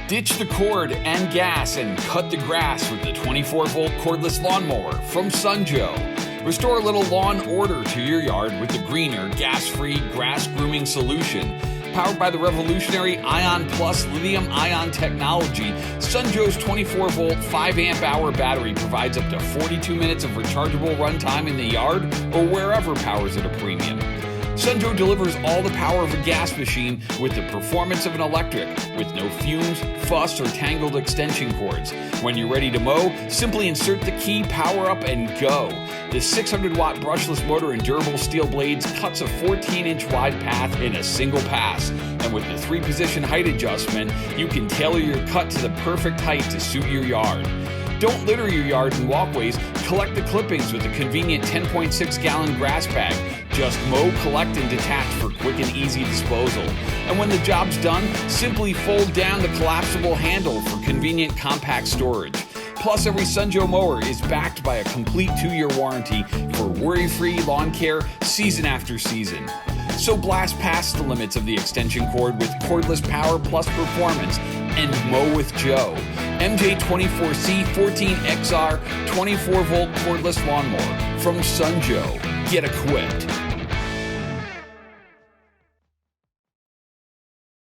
Ditch the cord and gas and cut the grass with the 24-volt cordless lawnmower from Sunjoe. Restore a little lawn order to your yard with the greener, gas-free grass grooming solution. Powered by the revolutionary Ion Plus lithium-ion technology, Sunjoe's 24-volt 5-amp-hour battery provides up to 42 minutes of rechargeable runtime in the yard or wherever power's at a premium. Sunjoe delivers all the power of a gas machine with the performance of an electric, with no fumes, fuss, or tangled extension cords. When you're ready to mow, simply insert the key, power up, and go. The 600-watt brushless motor and durable steel blades cuts a 14-inch wide path in a single pass. And with the 3-position height adjustment, you can tailor your cut to the perfect height to suit your yard. Don't litter your yard and walkways. Collect the clippings with a convenient 10.6-gallon grass bag. Just mow, collect, and detach for quick and easy disposal. And when the job's done, simply fold down the collapsible handle for convenient compact storage. Plus, every Sunjoe mower is backed by a complete 2-year warranty for worry-free lawn care season after season. So blast past the limits of the extension cord with cordless power plus performance and mow with Joe. MJ24C-14-XR 24-volt cordless lawnmower from Sunjoe. Get equipped.